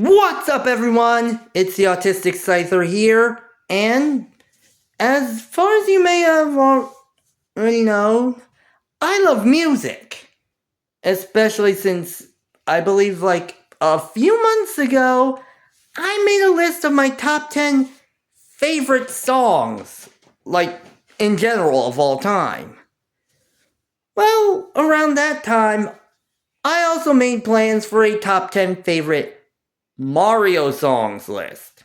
What's up, everyone? It's the Autistic Scyther here, and as far as you may have already known, I love music. Especially since I believe a few months ago, I made a list of my top 10 favorite songs, in general of all time. Well, around that time, I also made plans for a top 10 favorite Mario songs list.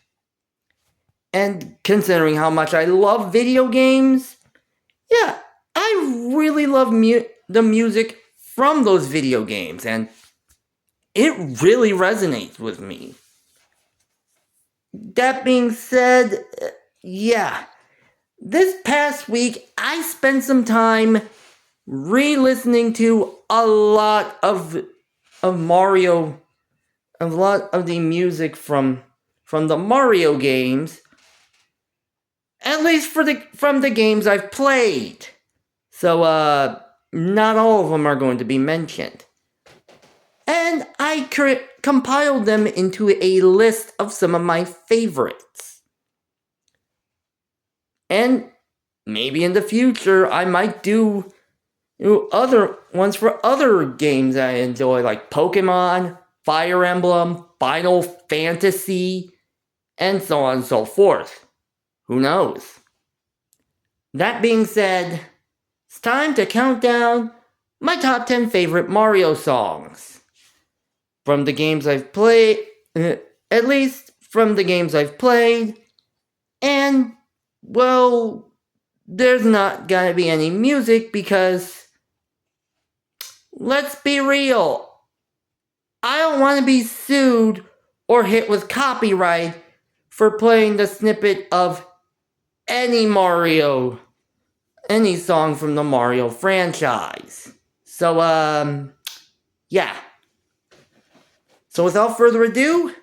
And considering how much I love video games, yeah, I really love the music from those video games, and it really resonates with me. That being said, yeah, this past week I spent some time re-listening to a lot of Mario, a lot of the music from the Mario games, at least from the games I've played. So, not all of them are going to be mentioned. And I compiled them into a list of some of my favorites. And maybe in the future, I might do other ones for other games I enjoy, like Pokemon, Fire Emblem, Final Fantasy, and so on and so forth. Who knows? That being said, it's time to count down my top 10 favorite Mario songs. From the games I've played, at least from the games I've played, and, well, there's not gonna be any music because, let's be real, I don't want to be sued or hit with copyright for playing the snippet of any song from the Mario franchise. So, yeah. So without further ado,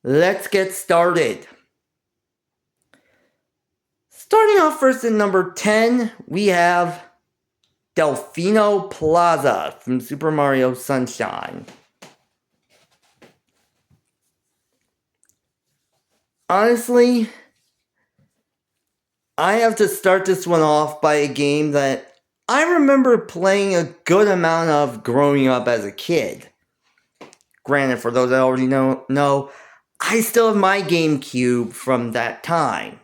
let's get started. Starting off first at number 10, we have Delfino Plaza from Super Mario Sunshine. Honestly, I have to start this one off by a game that I remember playing a good amount of growing up as a kid. Granted, for those that already know, I still have my GameCube from that time.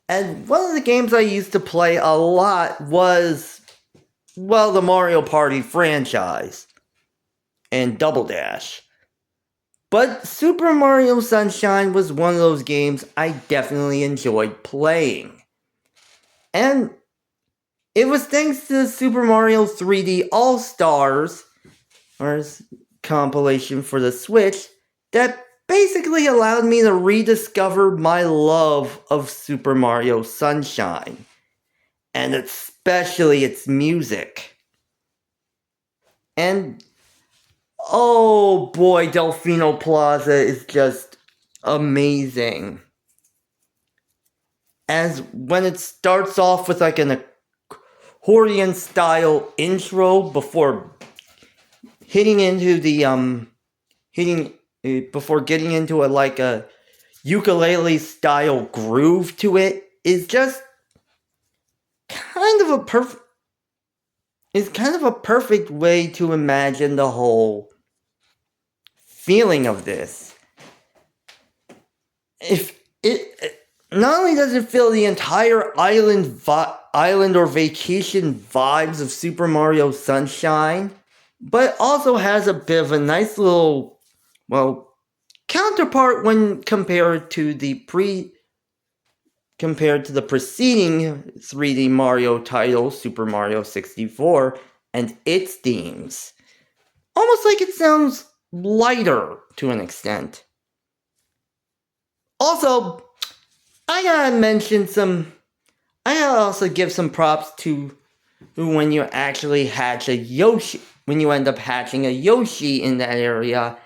And one of the games I used to play a lot was, well, the Mario Party franchise and Double Dash. But Super Mario Sunshine was one of those games I definitely enjoyed playing. And it was thanks to Super Mario 3D All-Stars, or compilation for the Switch, that basically allowed me to rediscover my love of Super Mario Sunshine, and especially its music. And oh boy, Delfino Plaza is just amazing. As when it starts off with an accordion style intro before hitting into the before getting into a ukulele style groove to it is just kind of a perfect way to imagine the whole feeling of this. If it not only does it fill the entire island or vacation vibes of Super Mario Sunshine, but it also has a bit of a nice little, counterpart when compared to the preceding 3D Mario title, Super Mario 64, and its themes. Almost like it sounds lighter to an extent. Also, I gotta also give some props to when you actually hatch a Yoshi, when you end up hatching a Yoshi in that area,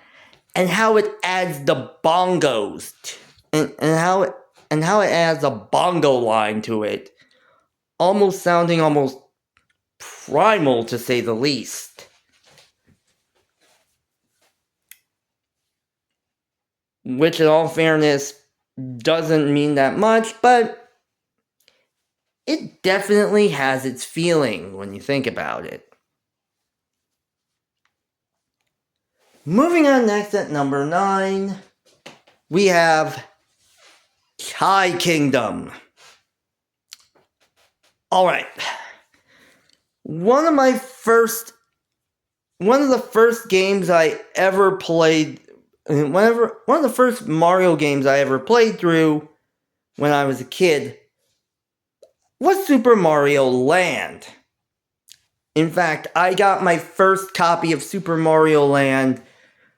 and how it adds the bongos, and how it adds a bongo line to it, sounding almost primal to say the least. which in all fairness doesn't mean that much, but it definitely has its feeling when you think about it. Moving on next at number 9, we have Chai Kingdom. Alright. One of the first games I ever played, one of the first Mario games I ever played through when I was a kid was Super Mario Land. In fact, I got my first copy of Super Mario Land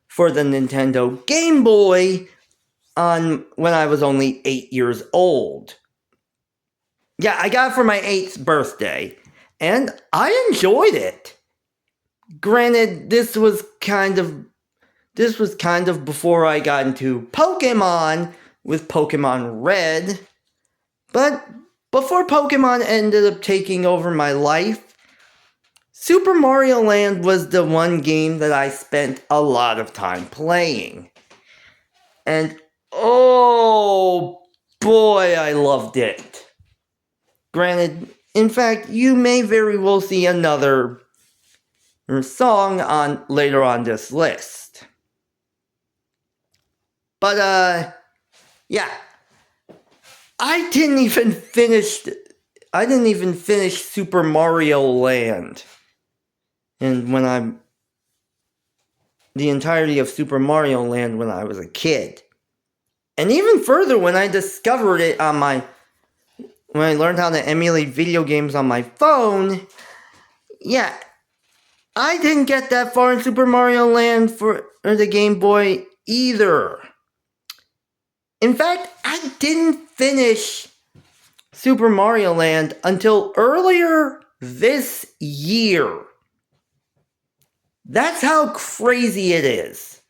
for the Nintendo Game Boy when I was only 8 years old. Yeah, I got it for my 8th birthday, and I enjoyed it. Granted, this was kind of before I got into Pokemon with Pokemon Red, but before Pokemon ended up taking over my life, Super Mario Land was the one game that I spent a lot of time playing. And oh boy, I loved it. Granted, in fact, you may very well see another song later on this list. But yeah. I didn't even finish Super Mario Land. And the entirety of Super Mario Land when I was a kid. And even further, when I discovered it when I learned how to emulate video games on my phone, yeah, I didn't get that far in Super Mario Land for the Game Boy either. In fact, I didn't finish Super Mario Land until earlier this year. That's how crazy it is.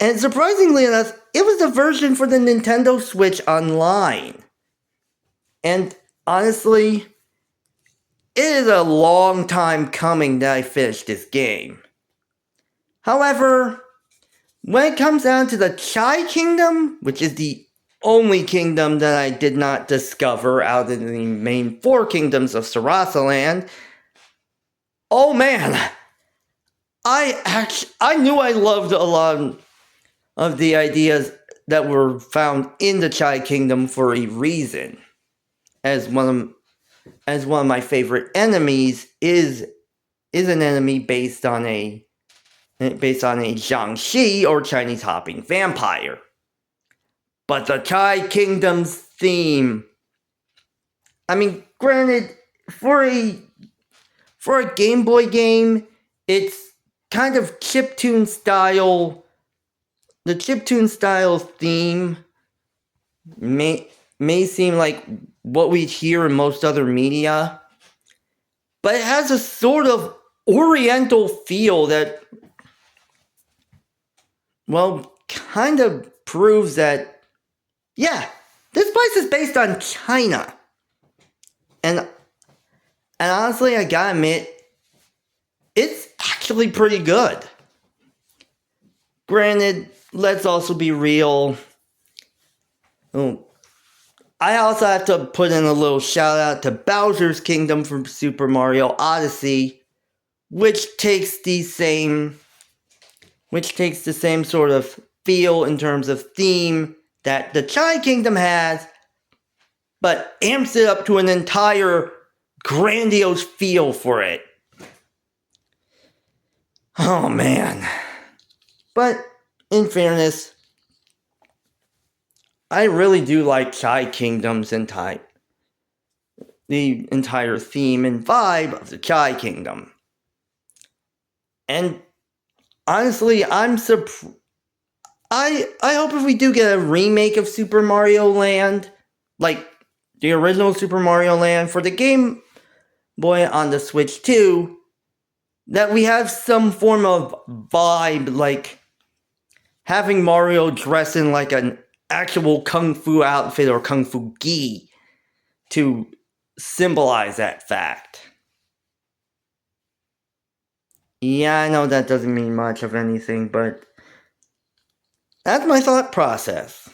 And surprisingly enough, it was the version for the Nintendo Switch Online. And honestly, it is a long time coming that I finished this game. However, when it comes down to the Chai Kingdom, which is the only kingdom that I did not discover out of the main 4 kingdoms of Sarasa Land, oh man, I knew I loved a lot of the ideas that were found in the Chai Kingdom for a reason. As one of my favorite enemies is an enemy based on a Jiangshi or Chinese hopping vampire. But the Chai Kingdom's theme, I mean, granted, for a Game Boy game, it's kind of chiptune style. The chiptune style theme may seem like what we hear in most other media, but it has a sort of oriental feel that, well, kind of proves that, yeah, this place is based on China. And honestly, I gotta admit, it's actually pretty good. Granted, let's also be real. I also have to put in a little shout out to Bowser's Kingdom from Super Mario Odyssey, which takes the same sort of feel in terms of theme that the Chai Kingdom has, but amps it up to an entire grandiose feel for it. Oh man. But in fairness, I really do like Chai Kingdom's the entire theme and vibe of the Chai Kingdom. And honestly, I hope if we do get a remake of Super Mario Land, like the original Super Mario Land for the Game Boy on the Switch 2, that we have some form of vibe, like having Mario dress in like an actual kung fu outfit or kung fu gi to symbolize that fact. Yeah, I know that doesn't mean much of anything, but That's my thought process.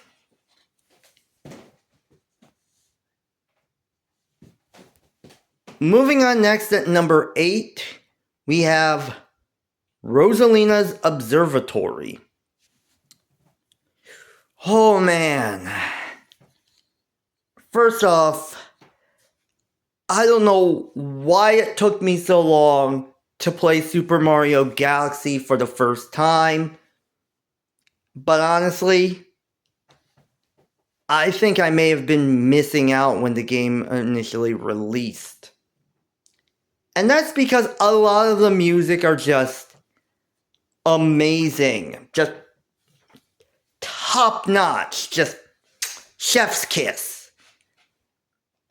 Moving on next at number 8, we have Rosalina's Observatory. Oh man. First off, I don't know why it took me so long to play Super Mario Galaxy for the first time. But honestly, I think I may have been missing out when the game initially released. And that's because a lot of the music are just amazing. Just top notch. Just chef's kiss.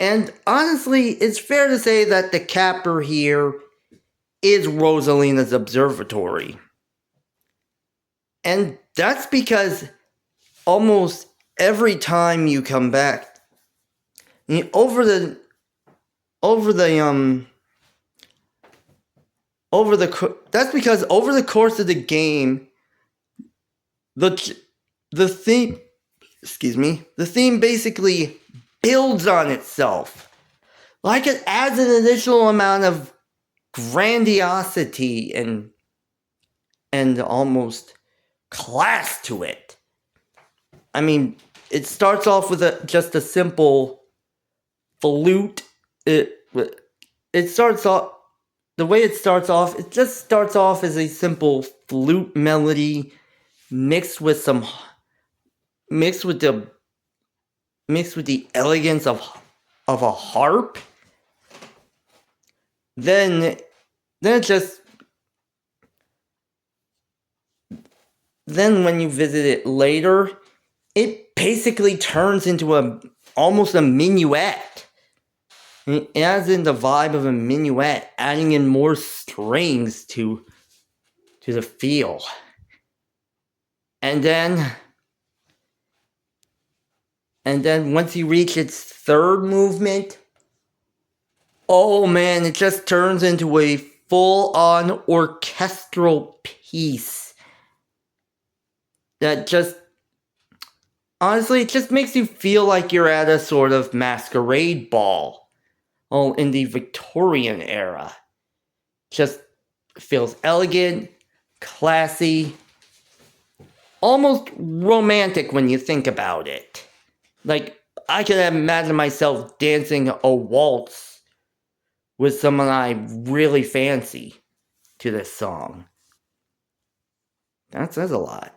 And honestly, it's fair to say that the capper here is Rosalina's Observatory. And that's because almost every time you come back, that's because over the course of the game, the theme basically builds on itself. Like it adds an additional amount of grandiosity and almost class to it. I mean, it starts off with just a simple flute. The way it starts off, it just starts off as a simple flute melody mixed with the elegance of a harp. Then when you visit it later, it basically turns into almost a minuet. It adds in the vibe of a minuet, adding in more strings to the feel. And then once you reach its third movement, oh man, it just turns into a full-on orchestral piece that just, honestly, it just makes you feel like you're at a sort of masquerade ball, in the Victorian era. Just feels elegant, classy, almost romantic when you think about it. Like, I can imagine myself dancing a waltz with someone I really fancy to this song. That says a lot.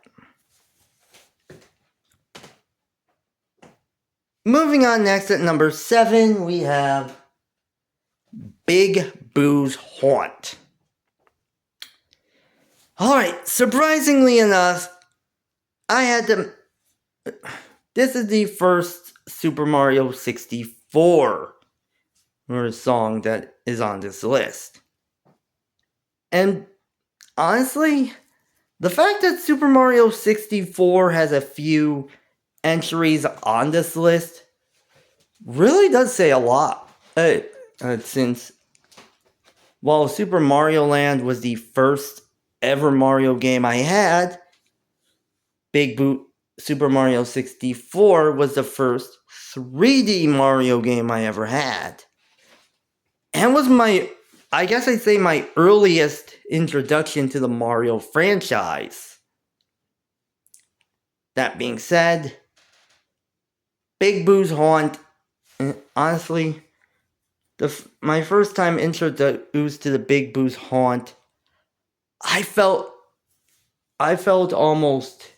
Moving on next at number 7, we have Big Boo's Haunt. Alright, surprisingly enough, this is the first Super Mario 64 song that is on this list. And honestly, the fact that Super Mario 64 has a few entries on this list really does say a lot. Since while Super Mario Land was the first ever Mario game I had, Super Mario 64 was the first 3D Mario game I ever had. And was my earliest introduction to the Mario franchise. That being said, Big Boo's Haunt, honestly, my first time introduced to the Big Boo's Haunt, I felt almost,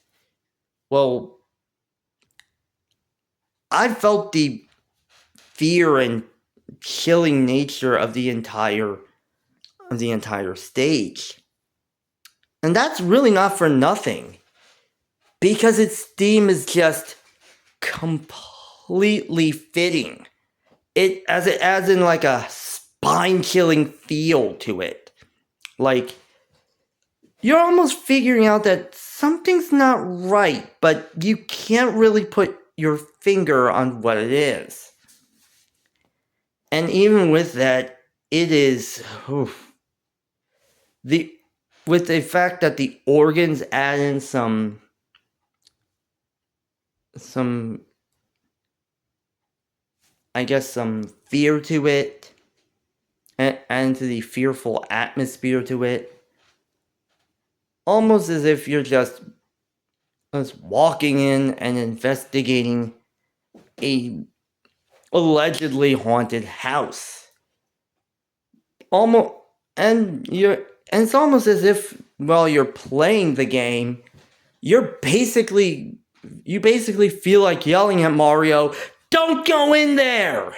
I felt the fear and chilling nature of the entire stage. And that's really not for nothing, because its theme is just completely fitting. It adds in like a spine-chilling feel to it. Like, you're almost figuring out that something's not right, but you can't really put your finger on what it is. And even with that, it is with the fact that the organs add in some some I guess some fear to it, and to the fearful atmosphere to it. Almost as if you're just walking in and investigating a allegedly haunted house. Almost, and it's almost as if while you're playing the game, you basically feel like yelling at Mario, "Don't go in there!"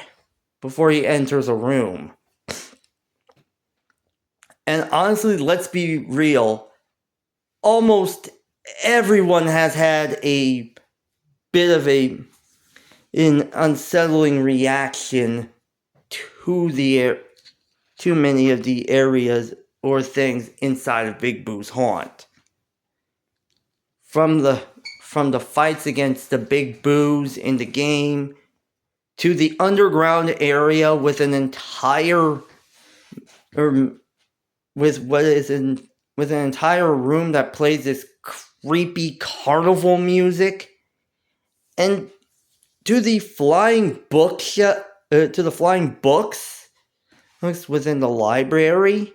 before he enters a room. And honestly, let's be real, almost everyone has had a bit of an unsettling reaction to many of the areas or things inside of Big Boo's haunt. From the fights against the Big Boos in the game, to the underground area with an entire with an entire room that plays this creepy carnival music, and to the flying books within the library,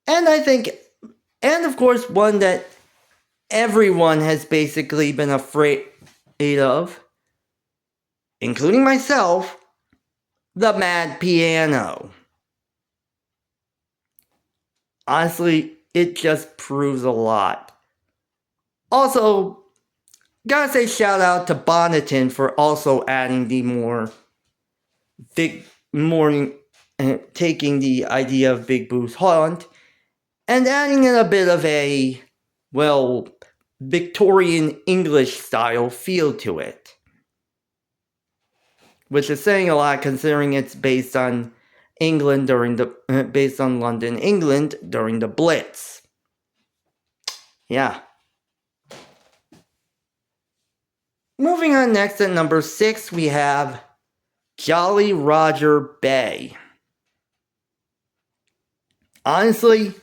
and of course one that everyone has basically been afraid of, including myself, the Mad Piano. Honestly, it just proves a lot. Also, gotta say shout out to Bonneton for also adding the taking the idea of Big Boo's haunt and adding in a bit of a, Victorian English style feel to it. Which is saying a lot considering it's based on London, England during the Blitz. Yeah. Moving on next at number 6, we have Jolly Roger Bay. Honestly,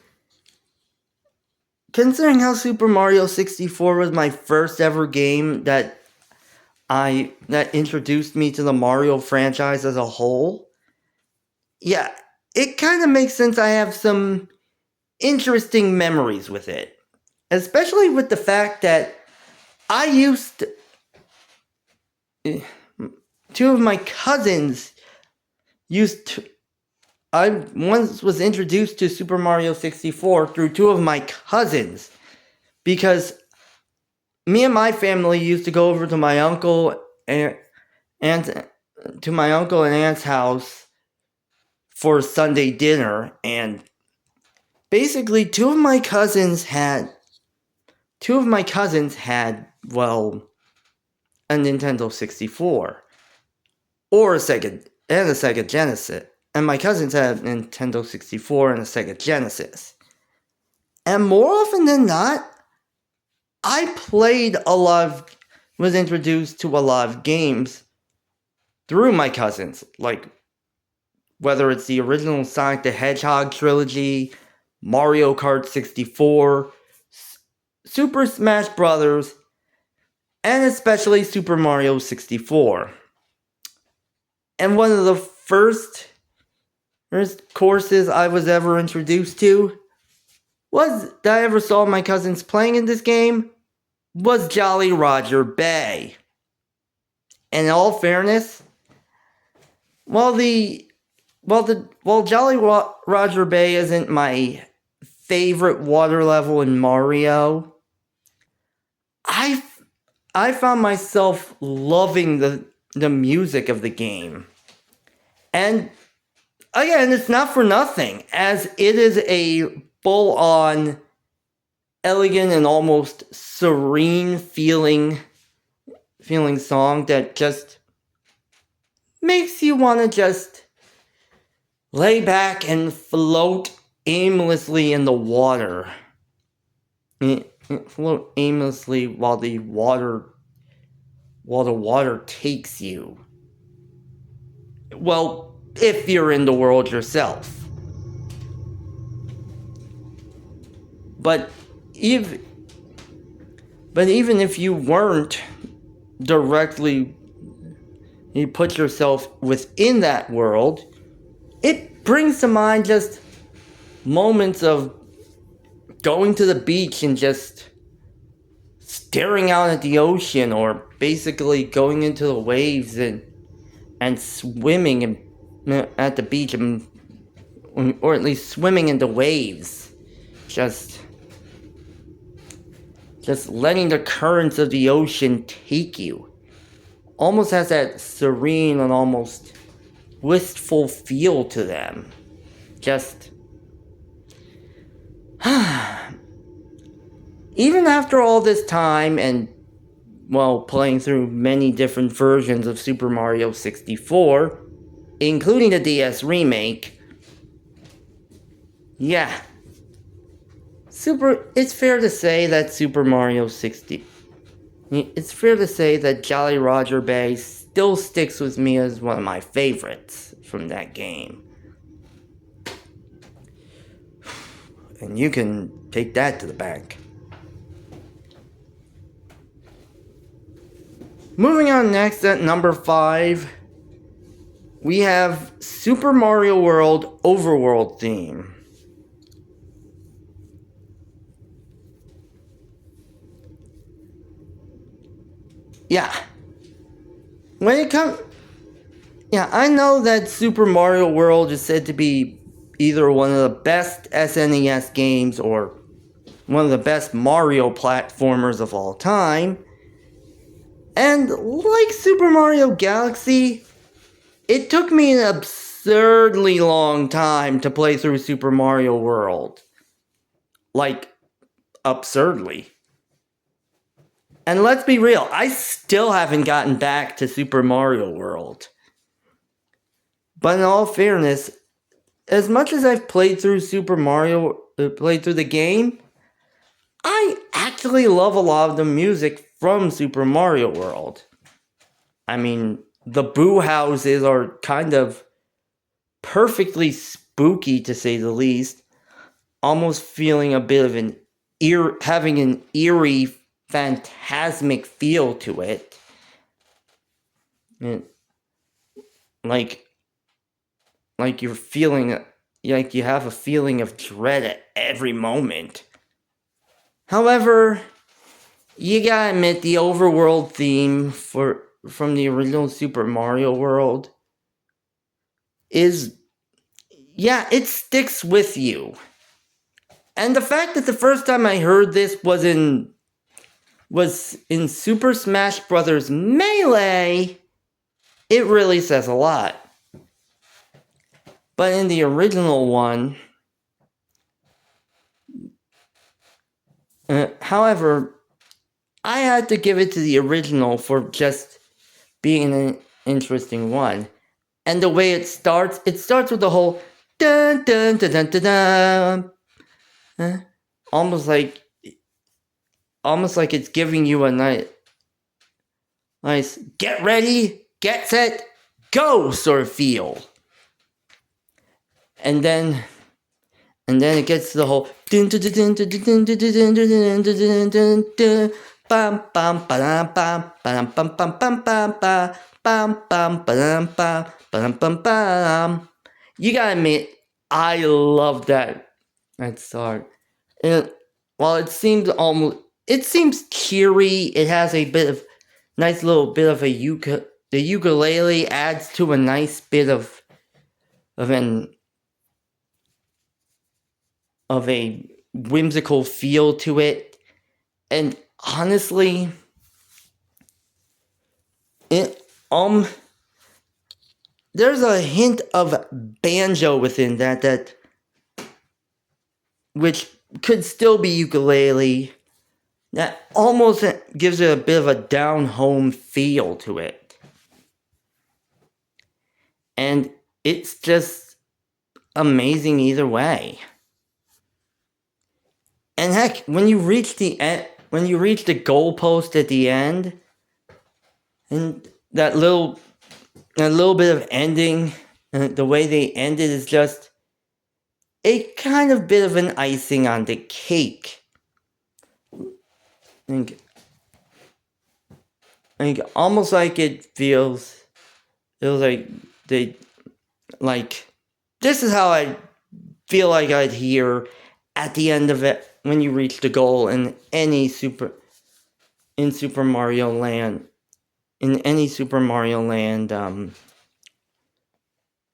considering how Super Mario 64 was my first ever game that introduced me to the Mario franchise as a whole, yeah, it kind of makes sense I have some interesting memories with it. Especially with the fact that two of my cousins I once was introduced to Super Mario 64 through two of my cousins, because me and my family used to go over to my uncle and aunt's house for Sunday dinner, and basically two of my cousins had a Nintendo 64 or a Sega Genesis. And my cousins had a Nintendo 64 and a Sega Genesis. And more often than not, I was introduced to a lot of games through my cousins. Like, whether it's the original Sonic the Hedgehog trilogy, Mario Kart 64, Super Smash Bros., and especially Super Mario 64. And one of the first courses I was ever introduced to that I ever saw my cousins playing in this game was Jolly Roger Bay. And in all fairness, while Jolly Roger Bay isn't my favorite water level in Mario, I found myself loving the music of the game. And again, it's not for nothing, as it is a full-on, elegant, and almost serene feeling song that just makes you want to just lay back and float aimlessly in the water. Float aimlessly while the water takes you. Well, if you're in the world yourself. But even if you weren't, directly, you put yourself within that world, it brings to mind just moments of going to the beach and just staring out at the ocean, or basically going into the waves and swimming at the beach, or at least swimming in the waves. Just letting the currents of the ocean take you. Almost has that serene and almost wistful feel to them. Just even after all this time and, well, playing through many different versions of Super Mario 64, including the DS remake, yeah, it's fair to say that it's fair to say that Jolly Roger Bay still sticks with me as one of my favorites from that game. And you can take that to the bank. Moving on next at number 5, we have Super Mario World Overworld theme. Yeah. I know that Super Mario World is said to be either one of the best SNES games or one of the best Mario platformers of all time. And like Super Mario Galaxy, it took me an absurdly long time to play through Super Mario World. Like, absurdly. And let's be real, I still haven't gotten back to Super Mario World. But in all fairness, as much as I've played through the game, I actually love a lot of the music from Super Mario World. I mean, the Boo houses are kind of perfectly spooky, to say the least. Almost feeling a bit of having an eerie, phantasmic feel to it. Like you're feeling, like you have a feeling of dread at every moment. However, you gotta admit, the overworld theme from the original Super Mario World it sticks with you. And the fact that the first time I heard this was in Super Smash Bros. Melee, it really says a lot. But in the original one, however, I had to give it to the original for just being an interesting one. And the way it starts with the whole dun dun dun dun dun dun. Almost like it's giving you a nice get ready, get set, go sort of feel. And then it gets to the whole dun dun dun dun dun dun dun dun dun dun dun bam bam bam bam bam bam bam bam bam bam bam bam bam bam bam. You gotta admit, I love that start. And while it seems cheery, it has a bit of nice little bit of the ukulele adds to a nice bit of a whimsical feel to it. And honestly, there's a hint of banjo within that which could still be ukulele, that almost gives it a bit of a down-home feel to it. And it's just amazing either way. And heck, when you reach the goalpost at the end, and that little bit of ending, the way they end it is just a kind of bit of an icing on the cake. like almost like it feels like they like this is how I feel like I'd hear at the end of it when you reach the goal in Super Mario Land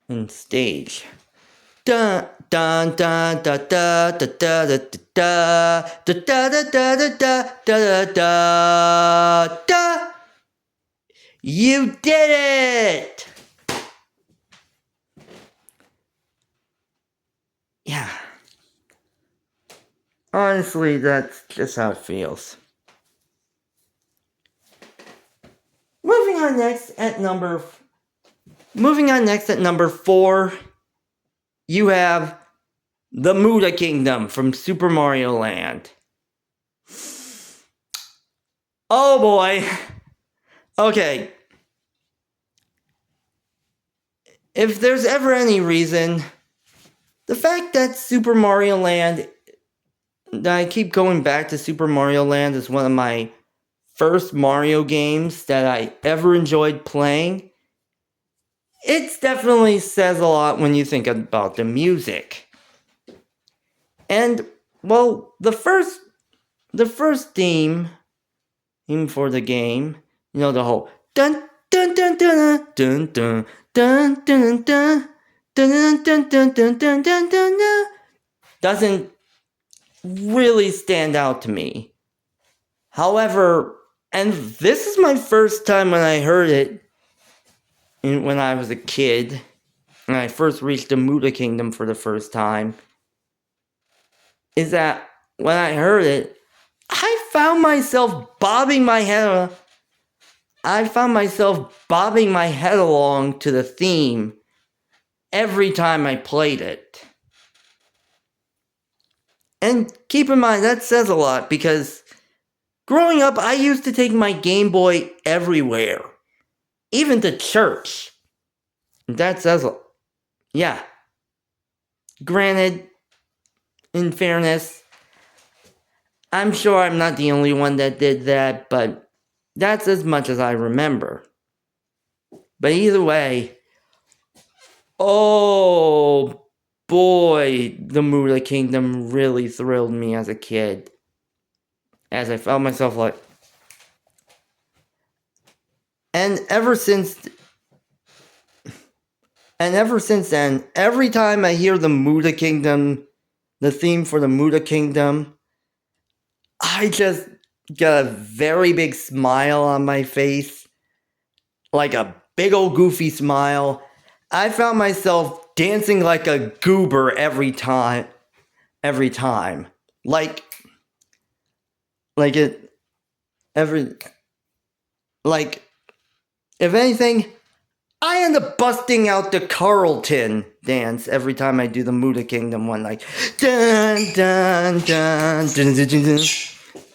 in stage. Dun dun dun da da da da da da da da da da da da da da da. You did it! Yeah. Honestly, that's just how it feels. Moving on next at number 4, you have the Muda Kingdom from Super Mario Land. Oh boy. Okay. If there's ever any reason, the fact that Super Mario Land, that I keep going back to Super Mario Land is one of my first Mario games that I ever enjoyed playing, it definitely says a lot when you think about the music. And, well, the first theme for the game, you know, the whole dun dun dun dun dun dun dun dun dun dun dun dun dun dun dun dun dun doesn't really stand out to me. However, and this is my first time when I heard it when I was a kid, and I first reached the Muda Kingdom for the first time, is that when I heard it, I found myself bobbing my head along to the theme every time I played it. And keep in mind, that says a lot, because growing up, I used to take my Game Boy everywhere. Even to church. That says a lot. Yeah. Granted, in fairness, I'm sure I'm not the only one that did that, but that's as much as I remember. But either way, oh boy, the Muda Kingdom really thrilled me as a kid. As I felt myself like... And ever since then, every time I hear the Muda Kingdom, the theme for the Muda Kingdom, I just get a very big smile on my face. Like a big old goofy smile. I found myself dancing like a goober every time. Like if anything, I end up busting out the Carlton dance every time I do the Muda Kingdom one, like dun dun dun dun dun dun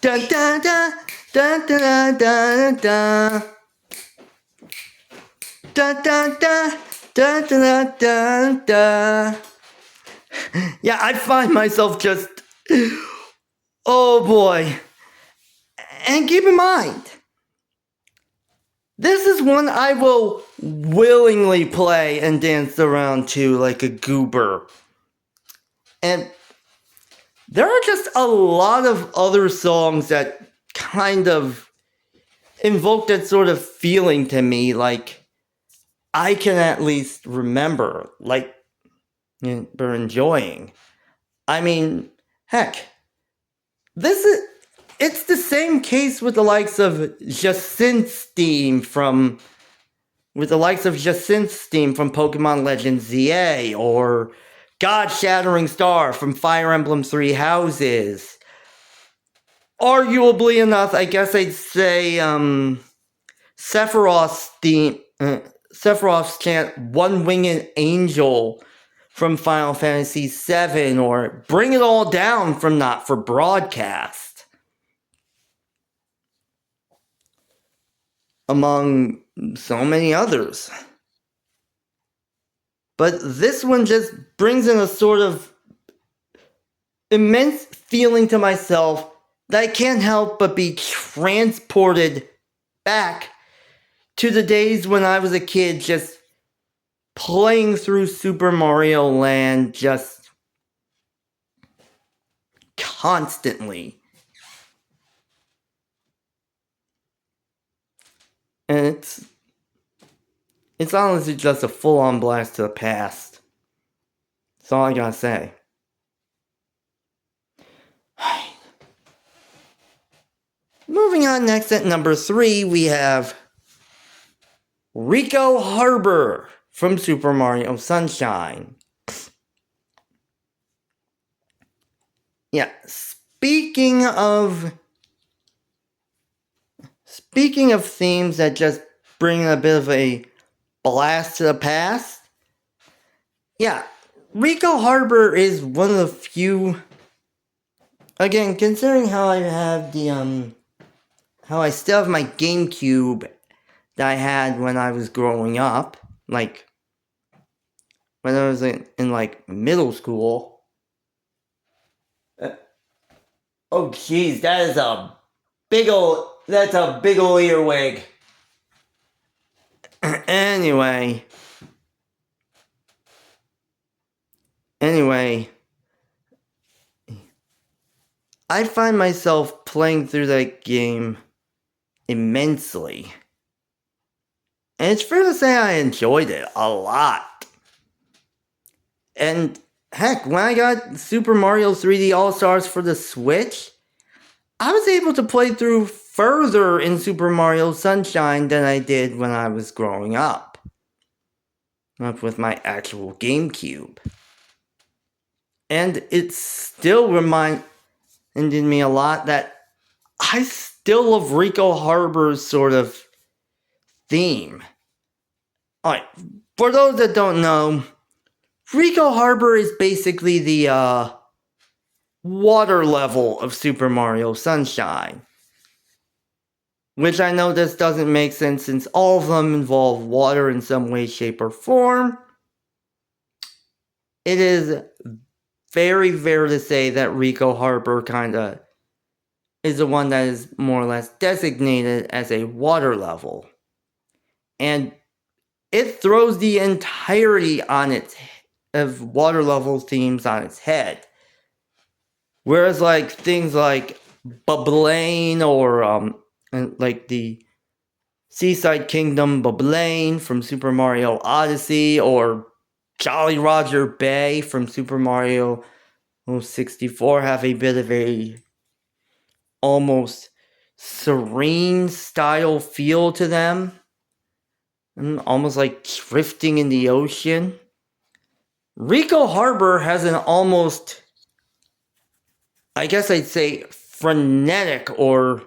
dun dun dun dun dun dun dun dun dun dun dun dun. Yeah, I find myself just, oh boy. And keep in mind, this is one I will willingly play and dance around to like a goober. And there are just a lot of other songs that kind of invoke that sort of feeling to me, like I can at least remember, like, we're enjoying. I mean, heck, it's the same case with the likes of Jacint's theme from Pokemon Legends ZA, or God Shattering Star from Fire Emblem Three Houses. Arguably enough, I guess I'd say Sephiroth's chant One Winged Angel from Final Fantasy VII, or Bring It All Down from Not For Broadcast, among so many others. But this one just brings in a sort of immense feeling to myself that I can't help but be transported back to the days when I was a kid just playing through Super Mario Land just constantly. And it's honestly just a full-on blast to the past. That's all I gotta say. Moving on, next at number 3, we have Rico Harbor from Super Mario Sunshine. Yeah, speaking of themes that just bring a bit of a blast to the past, yeah, Rico Harbor is one of the few. Again, considering how I have how I still have my GameCube that I had when I was growing up, like when I was in like middle school. Oh jeez, that's a big ol' earwig. Anyway, I find myself playing through that game immensely. And it's fair to say I enjoyed it a lot. And heck, when I got Super Mario 3D All-Stars for the Switch, I was able to play through further in Super Mario Sunshine than I did when I was growing up with my actual GameCube. And it still reminded me a lot that I still love Rico Harbor's sort of theme. Alright, for those that don't know, Rico Harbor is basically the water level of Super Mario Sunshine. Which I know this doesn't make sense since all of them involve water in some way, shape, or form. It is very fair to say that Rico Harbor kinda is the one that is more or less designated as a water level. And it throws the entirety of water level themes on its head. Whereas like things like Bubblaine or like the Seaside Kingdom Bubblaine from Super Mario Odyssey or Jolly Roger Bay from Super Mario 64 have a bit of a almost serene style feel to them. Almost like drifting in the ocean. Rico Harbor has an almost, I guess I'd say, frenetic or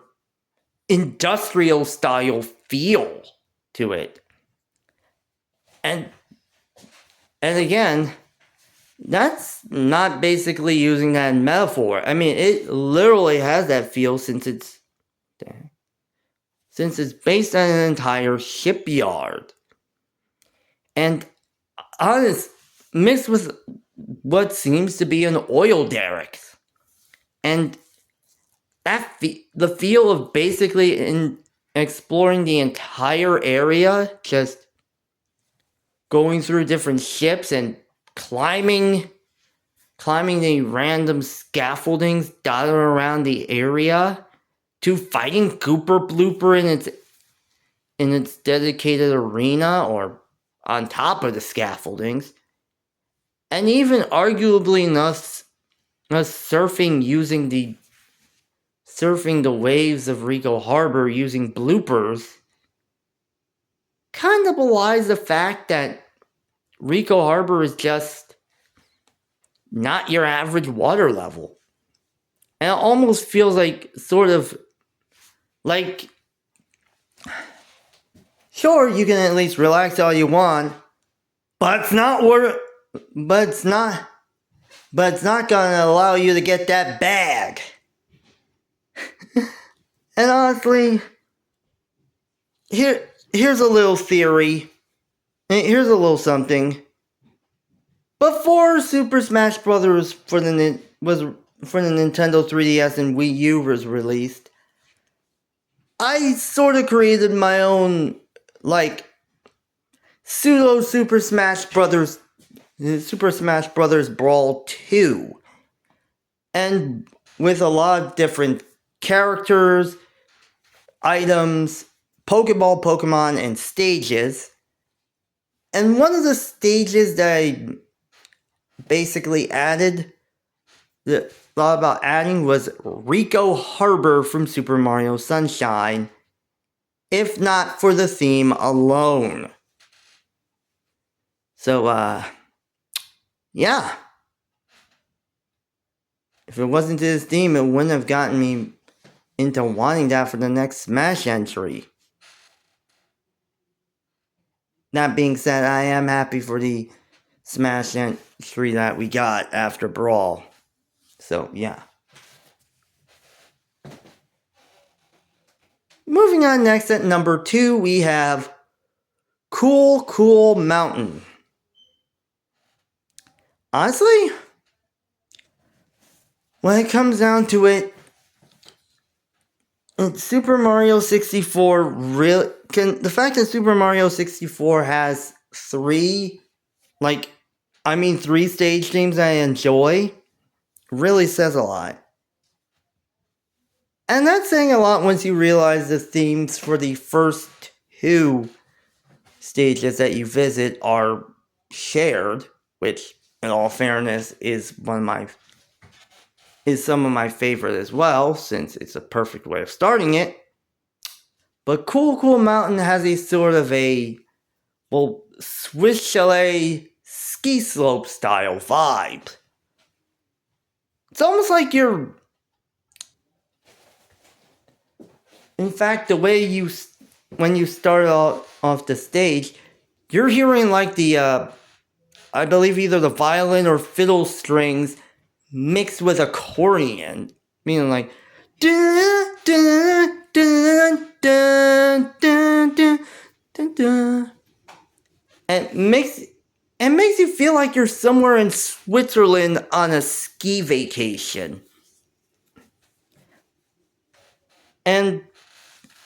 industrial style feel to it. And again, that's not basically using that in metaphor. I mean, it literally has that feel since it's based on an entire shipyard. And mixed with what seems to be an oil derrick. And the feel of basically exploring the entire area, just going through different ships and climbing the random scaffoldings dotted around the area, to fighting Cooper Blooper in its dedicated arena or on top of the scaffoldings, and even arguably us surfing the waves of Rico Harbor using bloopers, kind of belies the fact that Rico Harbor is just not your average water level. And it almost feels like sort of like, sure, you can at least relax all you want, but it's not gonna allow you to get that bag. And honestly, here's a little theory. Here's a little something. Before Super Smash Bros. For the Nintendo 3DS and Wii U was released, I sort of created my own like pseudo Super Smash Brothers Brawl 2. And with a lot of different characters, items, Pokemon, and stages. And one of the stages that I basically thought about adding was Rico Harbor from Super Mario Sunshine, if not for the theme alone. So, yeah. If it wasn't this theme, it wouldn't have gotten me into wanting that for the next Smash entry. That being said, I am happy for the Smash entry that we got after Brawl. So, yeah. Moving on next at number 2, we have Cool Mountain. Honestly, when it comes down to it, Super Mario 64 the fact that Super Mario 64 has 3 stage themes I enjoy really says a lot. And that's saying a lot once you realize the themes for the first 2 stages that you visit are shared, which, in all fairness, is some of my favorite as well, since it's a perfect way of starting it. But Cool Mountain has a sort of Swiss Chalet ski slope style vibe. It's almost like you're... In fact, the way when you start off the stage, you're hearing like I believe either the violin or fiddle strings mixed with accordion, meaning like dun, dun, dun, dun, dun, dun, dun, dun. And it makes you feel like you're somewhere in Switzerland on a ski vacation. And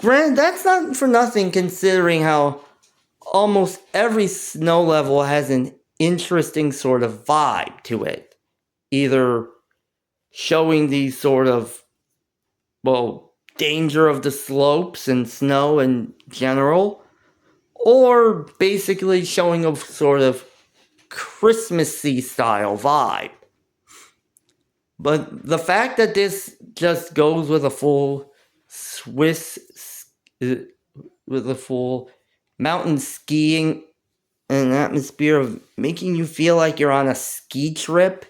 granted, that's not for nothing, considering how almost every snow level has an interesting sort of vibe to it. Either showing the sort of, danger of the slopes and snow in general, or basically showing a sort of Christmassy style vibe. But the fact that this just goes with a full mountain skiing and an atmosphere of making you feel like you're on a ski trip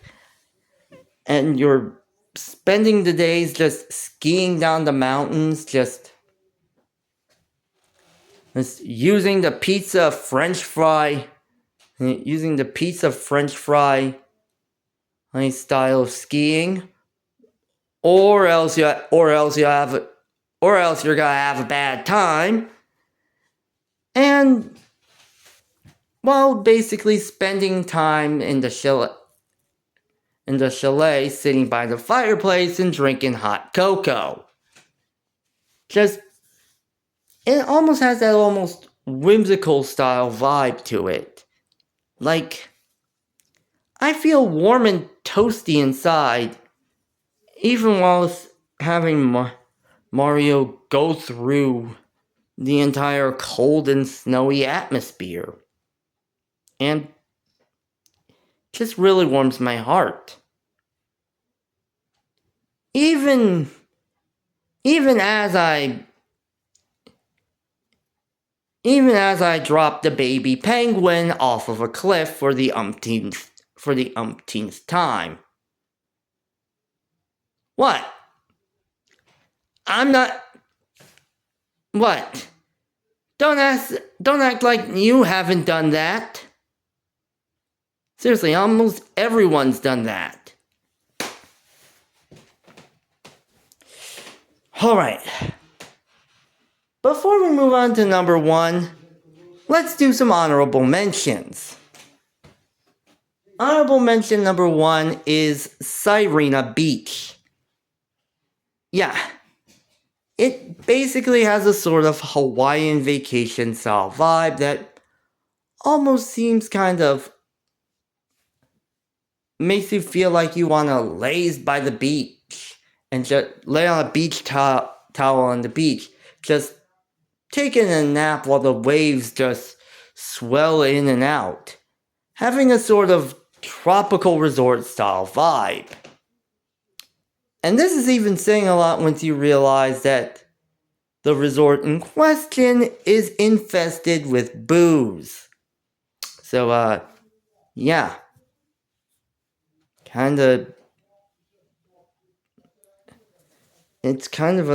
and you're spending the days just skiing down the mountains, just using the pizza French fry style of skiing, or else you're gonna have a bad time, and basically spending time in the chalet, sitting by the fireplace and drinking hot cocoa. It almost has that almost whimsical style vibe to it. Like, I feel warm and toasty inside, even while having Mario go through the entire cold and snowy atmosphere. And just really warms my heart. Even as I drop the baby penguin off of a cliff for the umpteenth time. What? I'm not... What? Don't act like you haven't done that. Seriously, almost everyone's done that. Alright. Before we move on to number 1, let's do some honorable mentions. Honorable mention number 1 is Sirena Beach. Yeah. it basically has a sort of Hawaiian vacation style vibe that almost seems kind of makes you feel like you want to laze by the beach and just lay on a beach towel on the beach, just taking a nap while the waves just swell in and out, having a sort of tropical resort style vibe. And this is even saying a lot once you realize that the resort in question is infested with booze. So, yeah. It's kind of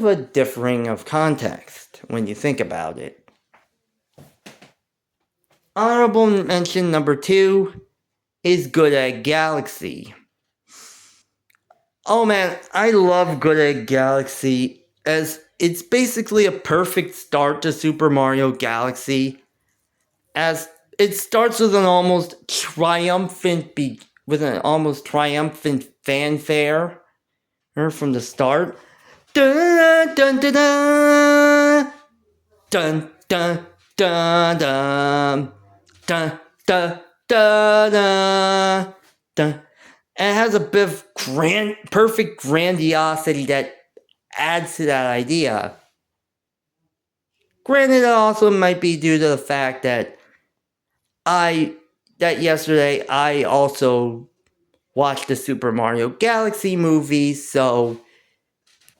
a differing of context when you think about it. Honorable mention number 2 is Good Egg Galaxy. Oh man, I love Good Egg Galaxy as it's basically a perfect start to Super Mario Galaxy, as it starts with an almost triumphant fanfare from the start. Dun dun dun dun dun dun dun dun dun dun dun dun. And it has a bit of perfect grandiosity that adds to that idea. Granted, it also might be due to the fact that yesterday I also watched the Super Mario Galaxy movie, so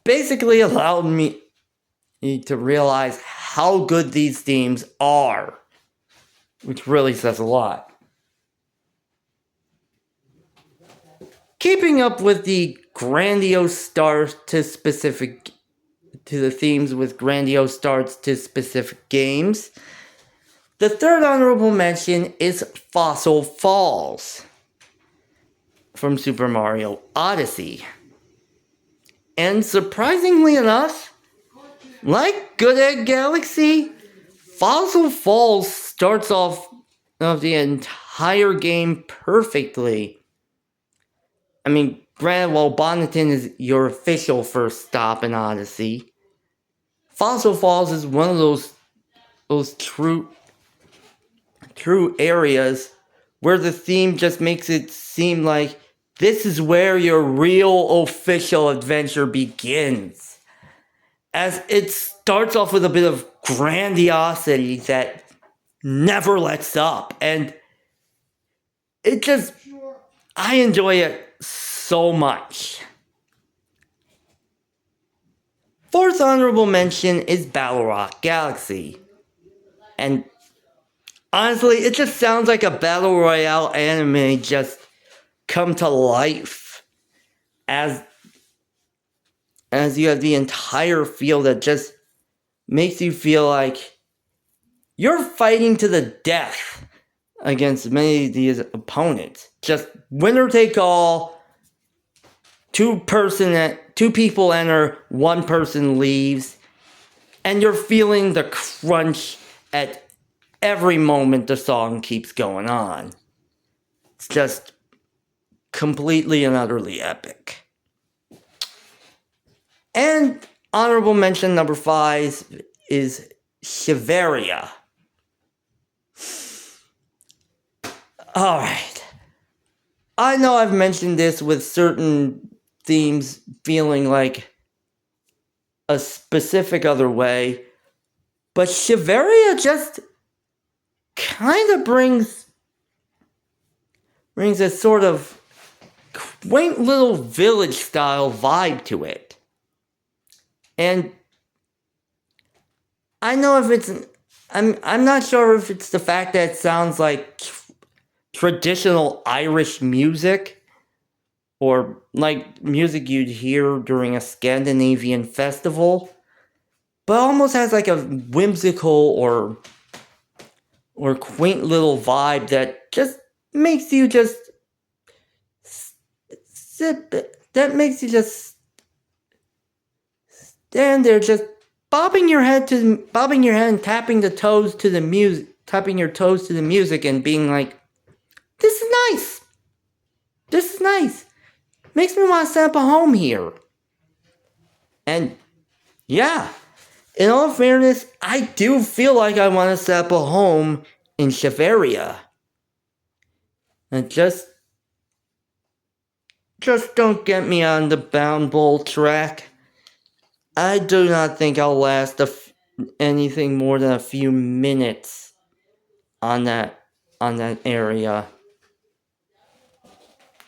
basically allowed me to realize how good these themes are, which really says a lot. Keeping up with the grandiose start to the themes with grandiose starts to specific games, the third honorable mention is Fossil Falls from Super Mario Odyssey. And surprisingly enough, like Good Egg Galaxy, Fossil Falls starts off the entire game perfectly. I mean, granted, while Bonneton is your official first stop in Odyssey, Fossil Falls is one of those true areas where the theme just makes it seem like this is where your real official adventure begins. As it starts off with a bit of grandiosity that never lets up, and I enjoy it so much. Fourth honorable mention is Battle Rock Galaxy. And honestly, it just sounds like a Battle Royale anime just come to life. As you have the entire field that just makes you feel like you're fighting to the death against many of these opponents. Just winner take all, two people enter, one person leaves, and you're feeling the crunch at every moment the song keeps going on. It's just completely and utterly epic. And honorable mention number 5 is Shiveria. Alright. I know I've mentioned this with certain themes feeling like a specific other way, but Shiveria just kind of brings a sort of quaint little village style vibe to it. And I know if it's I'm not sure if it's the fact that it sounds like traditional Irish music, or like music you'd hear during a Scandinavian festival, but almost has like a whimsical or quaint little vibe that just makes you just stand there just bobbing your head and tapping your toes to the music and being like, this is nice. Makes me want to set up a home here. And yeah, in all fairness, I do feel like I want to set up a home in Shiveria. And just don't get me on the Bound Bowl track. I do not think I'll last anything more than a few minutes on that area,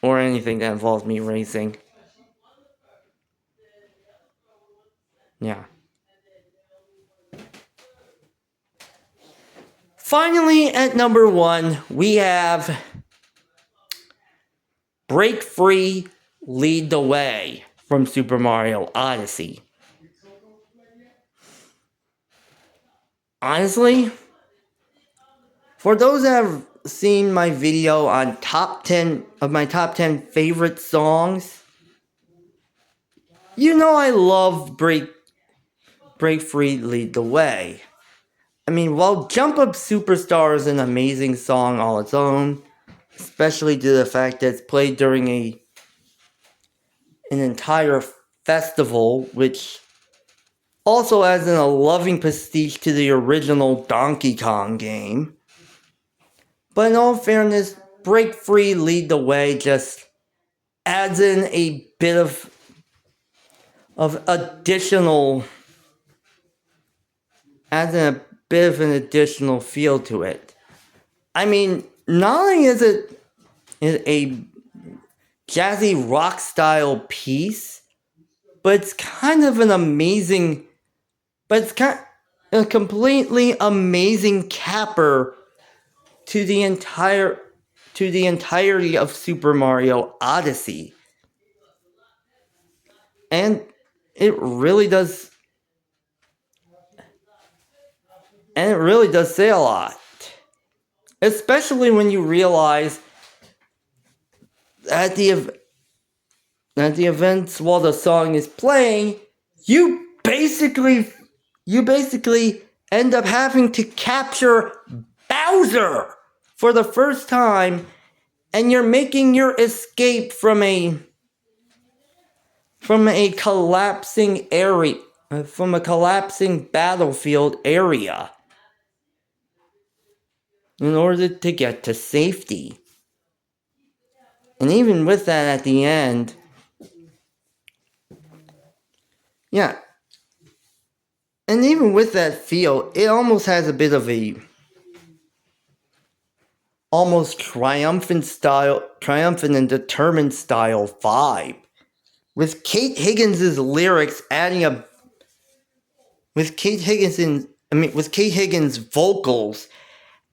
or anything that involves me racing. Yeah. Finally, at number 1, we have Break Free, Lead the Way from Super Mario Odyssey. Honestly, for those that have seen my video on top 10 of my top 10 favorite songs, you know I love Break Free, Lead the Way. I mean, while Jump Up Superstar is an amazing song all its own, especially due to the fact that it's played during an entire festival, which also adds in a loving prestige to the original Donkey Kong game. But in all fairness, Break Free, Lead the Way just adds in a bit of additional, an additional feel to it. I mean, not only is it a jazzy rock style piece, but it's kind of a completely amazing capper to the entirety of Super Mario Odyssey. And it really does say a lot. Especially when you realize that the events while the song is playing, you basically end up having to capture Bowser for the first time, and you're making your escape from a collapsing area, from a collapsing battlefield area, in order to get to safety. And even with that at the end, yeah, and even with that feel, it almost has a bit of a almost triumphant and determined style vibe, with Kate Higgins' lyrics with Kate Higgins' vocals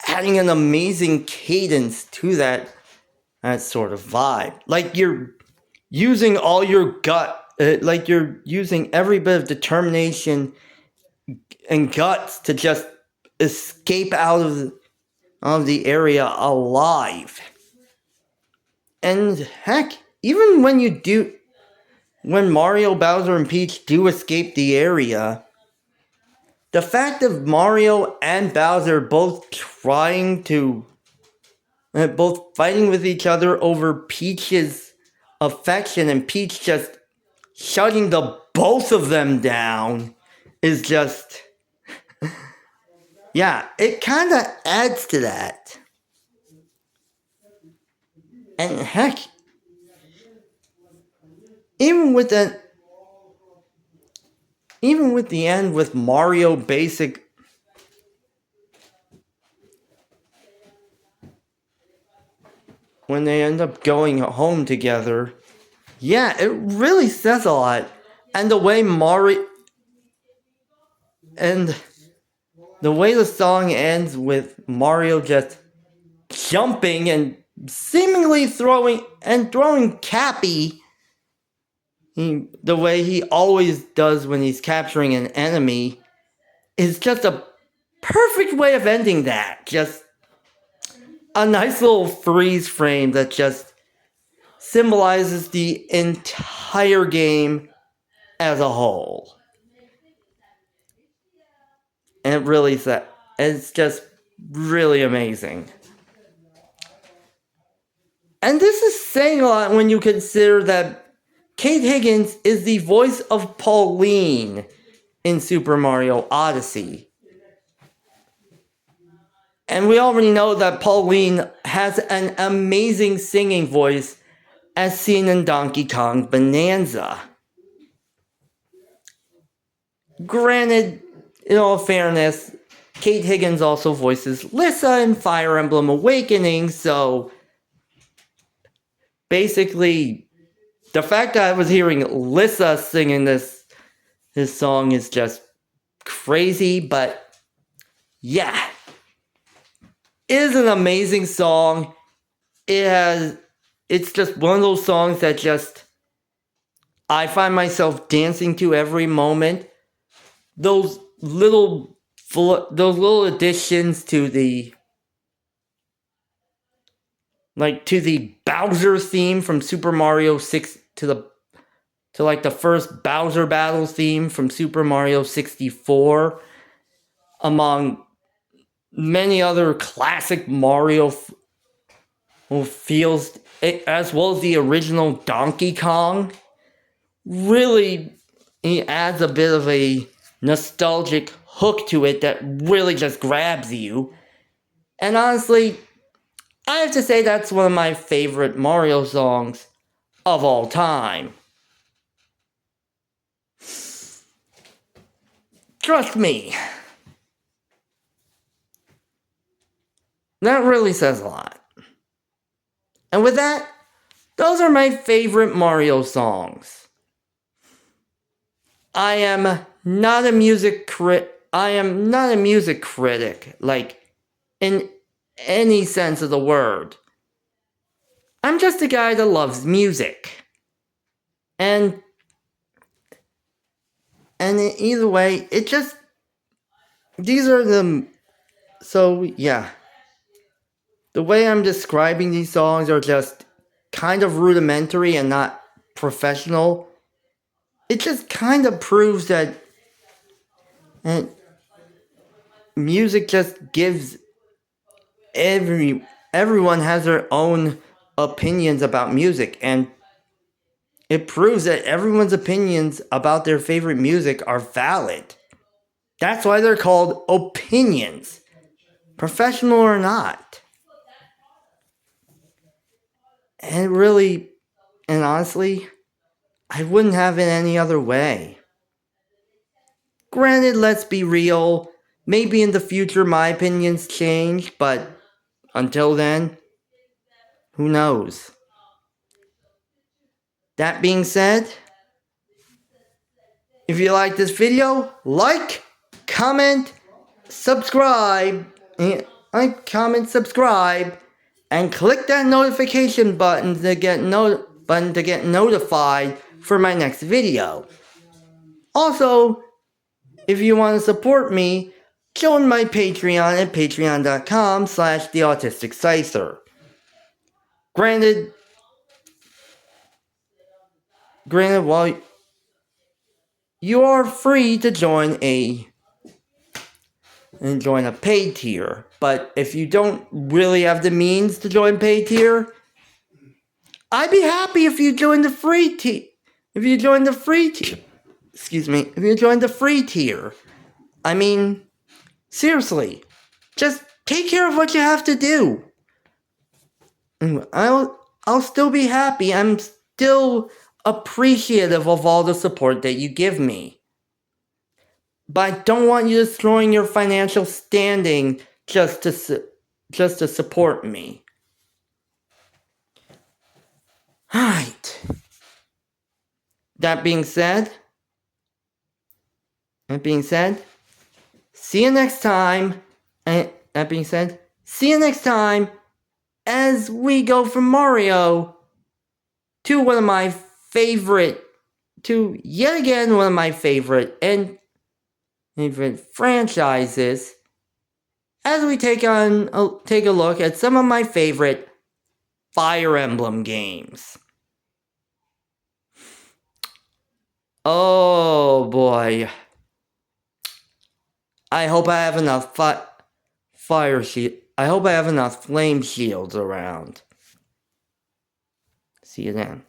adding an amazing cadence to that sort of vibe. Like you're using all your gut, like you're using every bit of determination and guts to just escape out of the area alive. And heck, even when Mario, Bowser, and Peach do escape the area, the fact of Mario and Bowser both fighting with each other over Peach's affection, and Peach just shutting the both of them down, is just, yeah, it kind of adds to that. And heck, even with the end with Mario when they end up going home together, yeah, it really says a lot. And the way the song ends with Mario just jumping and seemingly throwing Cappy, the way he always does when he's capturing an enemy, is just a perfect way of ending that. Just a nice little freeze frame that just symbolizes the entire game as a whole. And it's just really amazing. And this is saying a lot when you consider that Kate Higgins is the voice of Pauline in Super Mario Odyssey. And we already know that Pauline has an amazing singing voice as seen in Donkey Kong Bonanza. Granted, in all fairness, Kate Higgins also voices Lissa in Fire Emblem Awakening, so basically, the fact that I was hearing Lissa singing this song is just crazy, but yeah. It is an amazing song. It's just one of those songs that just I find myself dancing to every moment. Those little additions to the Bowser theme from Super Mario 6 to the first Bowser battle theme from Super Mario 64, among many other classic Mario feels, as well as the original Donkey Kong. Really, he adds a bit of a nostalgic hook to it that really just grabs you. And honestly, I have to say that's one of my favorite Mario songs of all time. Trust me. That really says a lot. And with that, those are my favorite Mario songs. I am not a music critic, like, in any sense of the word. I'm just a guy that loves music. And either way, these are the, so yeah. The way I'm describing these songs are just kind of rudimentary and not professional. It just kind of proves that music just gives everyone has their own opinions about music, and it proves that everyone's opinions about their favorite music are valid. That's why they're called opinions, professional or not. And honestly, I wouldn't have it any other way. Granted, let's be real, maybe in the future my opinions change, but until then, who knows? That being said, if you like this video, comment, subscribe, and click that notification button to get notified for my next video. Also, if you want to support me, join my Patreon at patreon.com/theautisticscyther. Granted, while you are free to join a paid tier, but if you don't really have the means to join paid tier, I'd be happy if you join the free tier. If you join the free tier. I mean, seriously, just take care of what you have to do. I'll still be happy. I'm still appreciative of all the support that you give me. But I don't want you destroying your financial standing just to support me. Alright. That being said, see you next time. See you next time as we go from Mario to one of my favorite franchises, as we take a look at some of my favorite Fire Emblem games. Oh boy. I hope I have enough flame shields around. See you then.